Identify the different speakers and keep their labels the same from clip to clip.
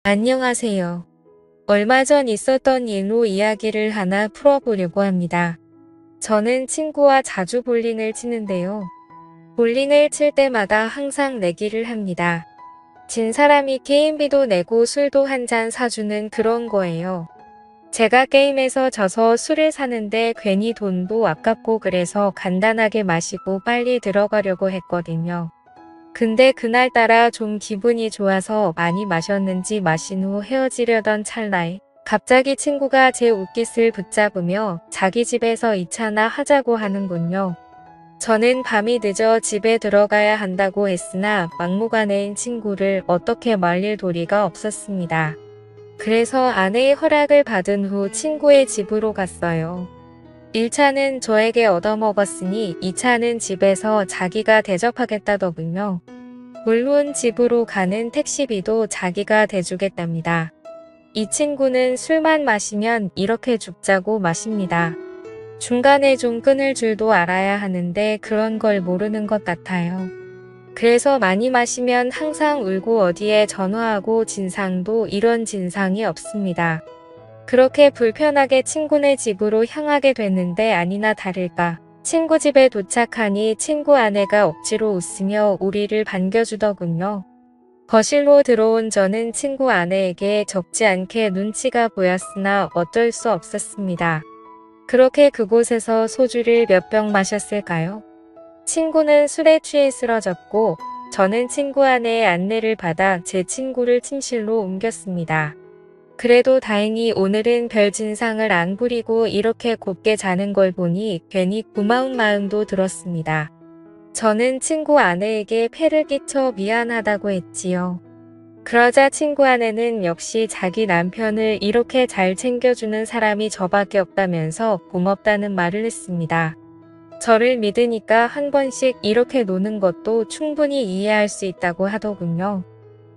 Speaker 1: 안녕하세요. 얼마 전 있었던 일로 이야기를 하나 풀어보려고 합니다. 저는 친구와 자주 볼링을 치는데요. 볼링을 칠 때마다 항상 내기를 합니다. 진 사람이 게임비도 내고 술도 한 잔 사주는 그런 거예요. 제가 게임에서 져서 술을 사는데 괜히 돈도 아깝고 그래서 간단하게 마시고 빨리 들어가려고 했거든요. 근데 그날따라 좀 기분이 좋아서 많이 마셨는지 마신 후 헤어지려던 찰나에 갑자기 친구가 제 옷깃을 붙잡으며 자기 집에서 2차나 하자고 하는군요. 저는 밤이 늦어 집에 들어가야 한다고 했으나 막무가내인 친구를 어떻게 말릴 도리가 없었습니다. 그래서 아내의 허락을 받은 후 친구의 집으로 갔어요. 1차는 저에게 얻어먹었으니 2차는 집에서 자기가 대접하겠다더군요. 물론 집으로 가는 택시비도 자기가 대주겠답니다. 이 친구는 술만 마시면 이렇게 죽자고 마십니다. 중간에 좀 끊을 줄도 알아야 하는데 그런 걸 모르는 것 같아요. 그래서 많이 마시면 항상 울고 어디에 전화하고 진상도 이런 진상이 없습니다. 그렇게 불편하게 친구네 집으로 향하게 됐는데 아니나 다를까 친구 집에 도착하니 친구 아내가 억지로 웃으며 우리를 반겨주더군요. 거실로 들어온 저는 친구 아내에게 적지 않게 눈치가 보였으나 어쩔 수 없었습니다. 그렇게 그곳에서 소주를 몇 병 마셨을까요? 친구는 술에 취해 쓰러졌고 저는 친구 아내의 안내를 받아 제 친구를 침실로 옮겼습니다. 그래도 다행히 오늘은 별 진상을 안 부리고 이렇게 곱게 자는 걸 보니 괜히 고마운 마음도 들었습니다. 저는 친구 아내에게 폐를 끼쳐 미안하다고 했지요. 그러자 친구 아내는 역시 자기 남편을 이렇게 잘 챙겨주는 사람이 저밖에 없다면서 고맙다는 말을 했습니다. 저를 믿으니까 한 번씩 이렇게 노는 것도 충분히 이해할 수 있다고 하더군요.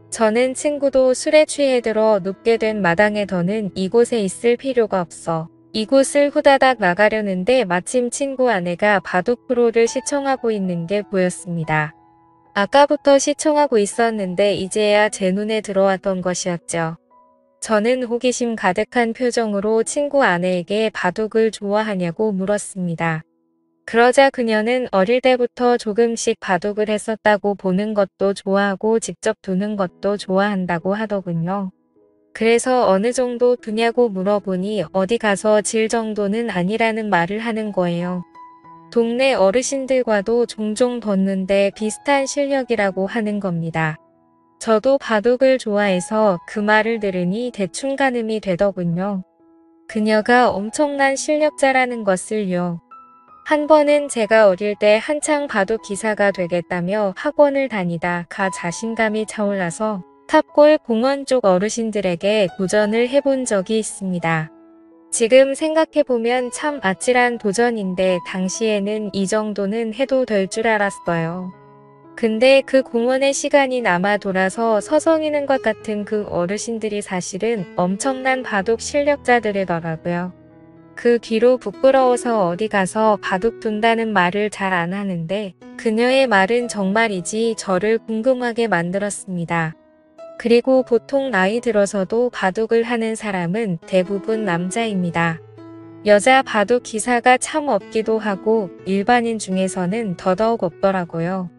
Speaker 1: 저는 친구도 술에 취해 들어 눕게 된 마당에 더는 이곳에 있을 필요가 없어 이곳을 후다닥 나가려는데 마침 친구 아내가 바둑 프로를 시청하고 있는 게 보였습니다. 아까부터 시청하고 있었는데 이제야 제 눈에 들어왔던 것이었죠. 저는 호기심 가득한 표정으로 친구 아내에게 바둑을 좋아하냐고 물었습니다. 그러자 그녀는 어릴 때부터 조금씩 바둑을 했었다고 보는 것도 좋아하고 직접 두는 것도 좋아한다고 하더군요. 그래서 어느 정도 두냐고 물어보니 어디 가서 질 정도는 아니라는 말을 하는 거예요. 동네 어르신들과도 종종 뒀는데 비슷한 실력이라고 하는 겁니다. 저도 바둑을 좋아해서 그 말을 들으니 대충 가늠이 되더군요. 그녀가 엄청난 실력자라는 것을요. 한 번은 제가 어릴 때 한창 바둑 기사가 되겠다며 학원을 다니다가 자신감이 차올라서 탑골 공원 쪽 어르신들에게 도전을 해본 적이 있습니다. 지금 생각해보면 참 아찔한 도전인데 당시에는 이 정도는 해도 될 줄 알았어요. 근데 그 공원의 시간이 남아 돌아서 서성이는 것 같은 그 어르신들이 사실은 엄청난 바둑 실력자들이더라고요. 그 뒤로 부끄러워서 어디 가서 바둑 둔다는 말을 잘 안 하는데 그녀의 말은 정말이지 저를 궁금하게 만들었습니다. 그리고 보통 나이 들어서도 바둑을 하는 사람은 대부분 남자입니다. 여자 바둑 기사가 참 없기도 하고 일반인 중에서는 더더욱 없더라고요.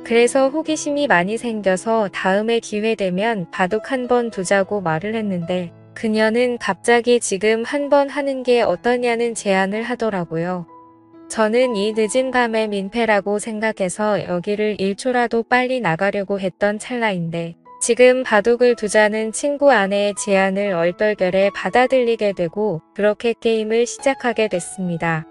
Speaker 1: 그래서 호기심이 많이 생겨서 다음에 기회 되면 바둑 한번 두자고 말을 했는데 그녀는 갑자기 지금 한번 하는 게 어떠냐는 제안을 하더라고요. 저는 이 늦은 밤에 민폐라고 생각해서 여기를 1초라도 빨리 나가려고 했던 찰나인데 지금 바둑을 두자는 친구 아내의 제안을 얼떨결에 받아들이게 되고 그렇게 게임을 시작하게 됐습니다.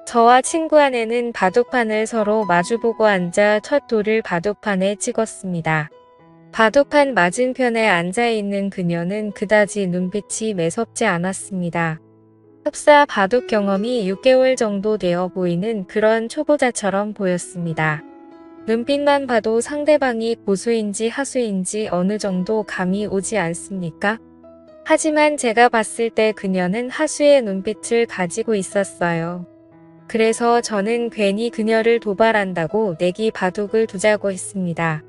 Speaker 1: 저와 친구 아내는 바둑판을 서로 마주보고 앉아 첫 돌을 바둑판에 찍었습니다. 바둑판 맞은편에 앉아있는 그녀는 그다지 눈빛이 매섭지 않았습니다. 흡사 바둑 경험이 6개월 정도 되어 보이는 그런 초보자처럼 보였습니다. 눈빛만 봐도 상대방이 고수인지 하수인지 어느 정도 감이 오지 않습니까? 하지만 제가 봤을 때 그녀는 하수의 눈빛을 가지고 있었어요. 그래서 저는 괜히 그녀를 도발한다고 내기 바둑을 두자고 했습니다.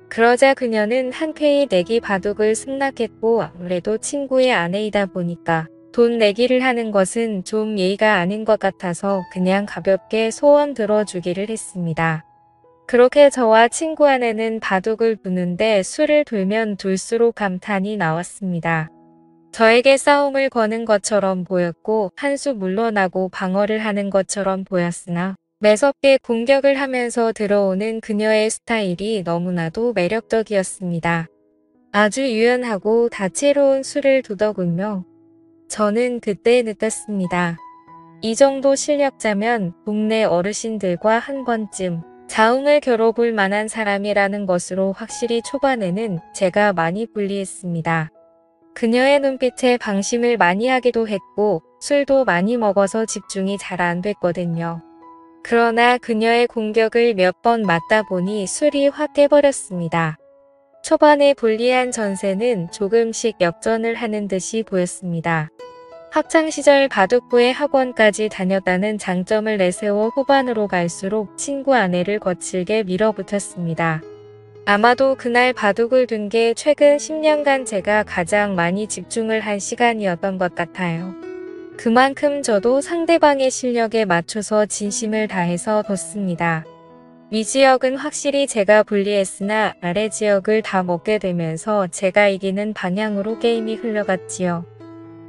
Speaker 1: 그러자 그녀는 한쾌히 내기 바둑을 승낙했고 아무래도 친구의 아내이다 보니까 돈 내기를 하는 것은 좀 예의가 아닌 것 같아서 그냥 가볍게 소원 들어주기를 했습니다. 그렇게 저와 친구 아내는 바둑을 두는데 수를 돌면 둘수록 감탄이 나왔습니다. 저에게 싸움을 거는 것처럼 보였고 한 수 물러나고 방어를 하는 것처럼 보였으나 매섭게 공격을 하면서 들어오는 그녀의 스타일이 너무나도 매력적이었습니다. 아주 유연하고 다채로운 수를 두더군요. 저는 그때 느꼈습니다. 이 정도 실력자면 동네 어르신들과 한 번쯤 자웅을 겨뤄볼 만한 사람이라는 것으로 확실히 초반에는 제가 많이 불리했습니다. 그녀의 눈빛에 방심을 많이 하기도 했고 술도 많이 먹어서 집중이 잘 안 됐거든요. 그러나 그녀의 공격을 몇 번 맞다 보니 술이 확 깨버렸습니다. 초반에 불리한 전세는 조금씩 역전을 하는 듯이 보였습니다. 학창시절 바둑부의 학원까지 다녔다는 장점을 내세워 후반으로 갈수록 친구 아내를 거칠게 밀어붙였습니다. 아마도 그날 바둑을 둔 게 최근 10년간 제가 가장 많이 집중을 한 시간이었던 것 같아요. 그만큼 저도 상대방의 실력에 맞춰서 진심을 다해서 뒀습니다. 위 지역은 확실히 제가 불리했으나 아래 지역을 다 먹게 되면서 제가 이기는 방향으로 게임이 흘러갔지요.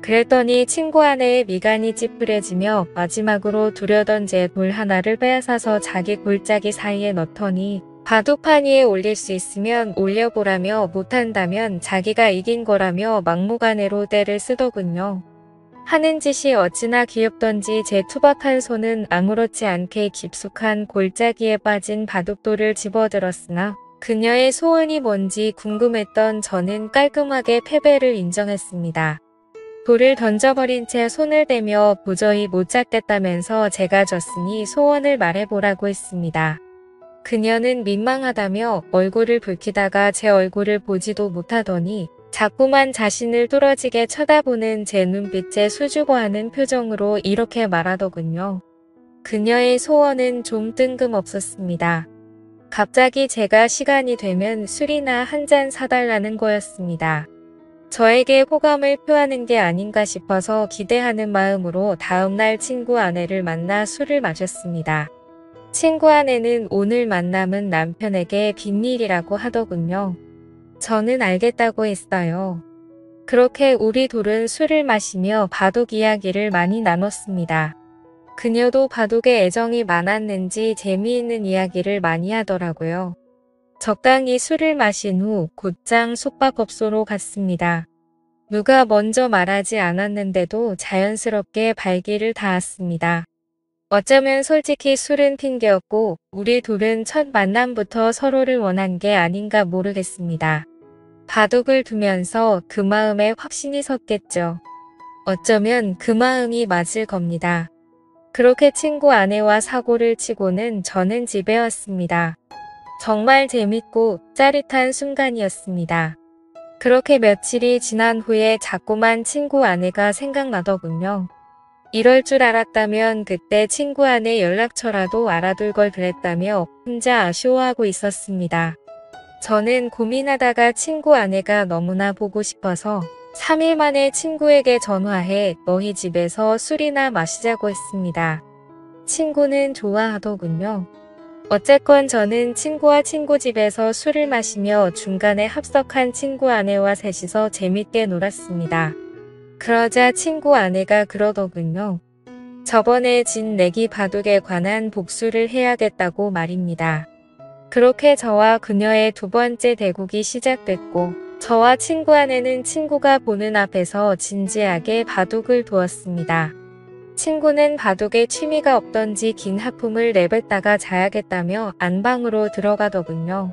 Speaker 1: 그랬더니 친구 아내의 미간이 찌푸려지며 마지막으로 두려던 제 돌 하나를 빼앗아서 자기 골짜기 사이에 넣더니 바둑판 위에 올릴 수 있으면 올려보라며 못한다면 자기가 이긴 거라며 막무가내로 떼를 쓰더군요. 하는 짓이 어찌나 귀엽던지 제 투박한 손은 아무렇지 않게 깊숙한 골짜기에 빠진 바둑돌을 집어들었으나 그녀의 소원이 뭔지 궁금했던 저는 깔끔하게 패배를 인정했습니다. 돌을 던져버린 채 손을 대며 도저히 못 잡겠다면서 제가 졌으니 소원을 말해보라고 했습니다. 그녀는 민망하다며 얼굴을 붉히다가 제 얼굴을 보지도 못하더니 자꾸만 자신을 뚫어지게 쳐다보는 제 눈빛에 수줍어하는 표정으로 이렇게 말하더군요. 그녀의 소원은 좀 뜬금없었습니다. 갑자기 제가 시간이 되면 술이나 한 잔 사달라는 거였습니다. 저에게 호감을 표하는 게 아닌가 싶어서 기대하는 마음으로 다음날 친구 아내를 만나 술을 마셨습니다. 친구 아내는 오늘 만남은 남편에게 비밀이라고 하더군요. 저는 알겠다고 했어요. 그렇게 우리 둘은 술을 마시며 바둑 이야기를 많이 나눴습니다. 그녀도 바둑에 애정이 많았는지 재미있는 이야기를 많이 하더라고요. 적당히 술을 마신 후 곧장 숙박업소로 갔습니다. 누가 먼저 말하지 않았는데도 자연스럽게 발길을 닿았습니다. 어쩌면 솔직히 술은 핑계였고 우리 둘은 첫 만남부터 서로를 원한 게 아닌가 모르겠습니다. 바둑을 두면서 그 마음에 확신이 섰겠죠. 어쩌면 그 마음이 맞을 겁니다. 그렇게 친구 아내와 사고를 치고는 저는 집에 왔습니다. 정말 재밌고 짜릿한 순간이었습니다. 그렇게 며칠이 지난 후에 자꾸만 친구 아내가 생각나더군요. 이럴 줄 알았다면 그때 친구 아내 연락처라도 알아둘 걸 그랬다며 혼자 아쉬워하고 있었습니다. 저는 고민하다가 친구 아내가 너무나 보고 싶어서 3일 만에 친구에게 전화해 너희 집에서 술이나 마시자고 했습니다. 친구는 좋아하더군요. 어쨌건 저는 친구와 친구 집에서 술을 마시며 중간에 합석한 친구 아내와 셋이서 재밌게 놀았습니다. 그러자 친구 아내가 그러더군요. 저번에 진 내기 바둑에 관한 복수를 해야겠다고 말입니다. 그렇게 저와 그녀의 두 번째 대국이 시작됐고 저와 친구 아내는 친구가 보는 앞에서 진지하게 바둑을 두었습니다. 친구는 바둑에 취미가 없던지 긴 하품을 내뱉다가 자야겠다며 안방으로 들어가더군요.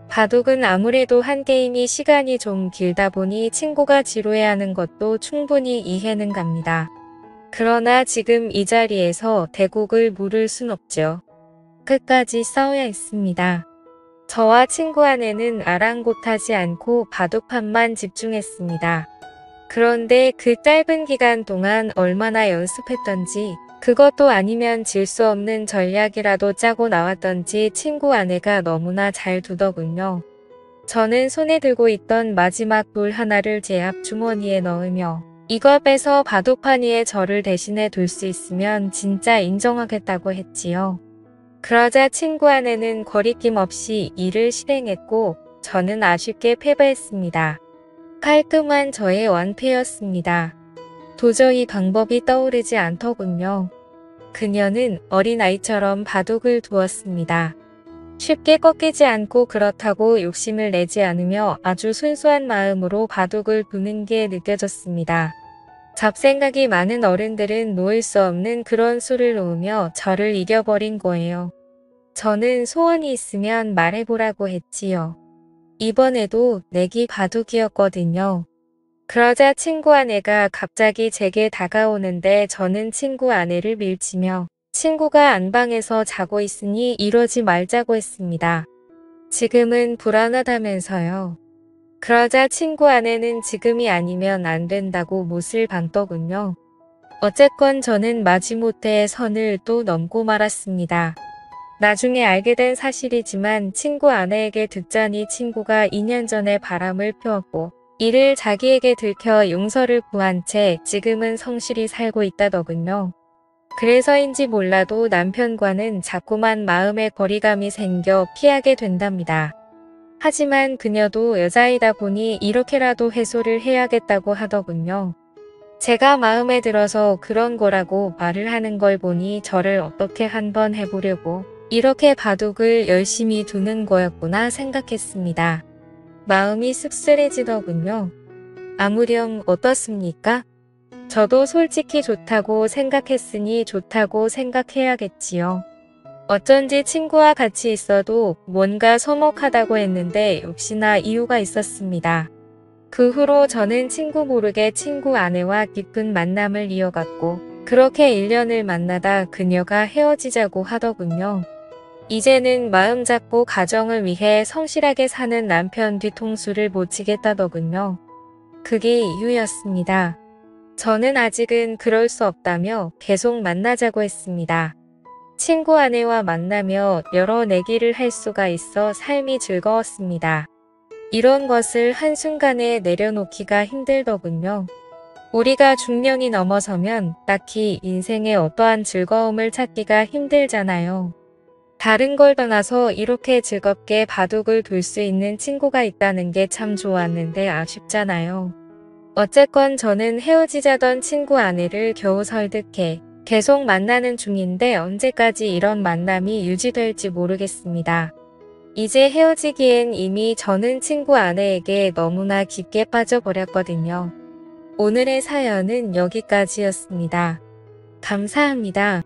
Speaker 1: 바둑은 아무래도 한 게임이 시간이 좀 길다 보니 친구가 지루해하는 것도 충분히 이해는 갑니다. 그러나 지금 이 자리에서 대국을 물을 순 없죠. 끝까지 싸워야 했습니다. 저와 친구 아내는 아랑곳하지 않고 바둑판만 집중했습니다. 그런데 그 짧은 기간 동안 얼마나 연습했던지 그것도 아니면 질 수 없는 전략이라도 짜고 나왔던지 친구 아내가 너무나 잘 두더군요. 저는 손에 들고 있던 마지막 돌 하나를 제 앞 주머니에 넣으며 이걸 빼서 바둑판 위에 저를 대신해 둘 수 있으면 진짜 인정하겠다고 했지요. 그러자 친구 아내는 거리낌 없이 이를 실행했고 저는 아쉽게 패배했습니다. 깔끔한 저의 완패였습니다. 도저히 방법이 떠오르지 않더군요. 그녀는 어린아이처럼 바둑을 두었습니다. 쉽게 꺾이지 않고 그렇다고 욕심을 내지 않으며 아주 순수한 마음으로 바둑을 두는 게 느껴졌습니다. 잡생각이 많은 어른들은 놓을 수 없는 그런 수를 놓으며 저를 이겨버린 거예요. 저는 소원이 있으면 말해보라고 했지요. 이번에도 내기 바둑이었거든요. 그러자 친구 아내가 갑자기 제게 다가오는데 저는 친구 아내를 밀치며 친구가 안방에서 자고 있으니 이러지 말자고 했습니다. 지금은 불안하다면서요. 그러자 친구 아내는 지금이 아니면 안 된다고 못을 박더군요. 어쨌건 저는 마지못해 선을 또 넘고 말았습니다. 나중에 알게 된 사실이지만 친구 아내에게 듣자니 친구가 2년 전에 바람을 피웠고 이를 자기에게 들켜 용서를 구한 채 지금은 성실히 살고 있다더군요. 그래서인지 몰라도 남편과는 자꾸만 마음의 거리감이 생겨 피하게 된답니다. 하지만 그녀도 여자이다 보니 이렇게라도 해소를 해야겠다고 하더군요. 제가 마음에 들어서 그런 거라고 말을 하는 걸 보니 저를 어떻게 한번 해보려고 이렇게 바둑을 열심히 두는 거였구나 생각했습니다. 마음이 씁쓸해지더군요. 아무렴 어떻습니까? 저도 솔직히 좋다고 생각했으니 좋다고 생각해야겠지요. 어쩐지 친구와 같이 있어도 뭔가 서먹하다고 했는데 역시나 이유가 있었습니다. 그 후로 저는 친구 모르게 친구 아내와 깊은 만남을 이어갔고 그렇게 1년을 만나다 그녀가 헤어지자고 하더군요. 이제는 마음 잡고 가정을 위해 성실하게 사는 남편 뒤통수를 못 치겠다더군요. 그게 이유였습니다. 저는 아직은 그럴 수 없다며 계속 만나자고 했습니다. 친구 아내와 만나며 여러 내기를 할 수가 있어 삶이 즐거웠습니다. 이런 것을 한순간에 내려놓기가 힘들더군요. 우리가 중년이 넘어서면 딱히 인생의 어떠한 즐거움을 찾기가 힘들잖아요. 다른 걸 떠나서 이렇게 즐겁게 바둑을 둘 수 있는 친구가 있다는 게 참 좋았는데 아쉽잖아요. 어쨌건 저는 헤어지자던 친구 아내를 겨우 설득해 계속 만나는 중인데 언제까지 이런 만남이 유지될지 모르겠습니다. 이제 헤어지기엔 이미 저는 친구 아내에게 너무나 깊게 빠져버렸거든요. 오늘의 사연은 여기까지였습니다. 감사합니다.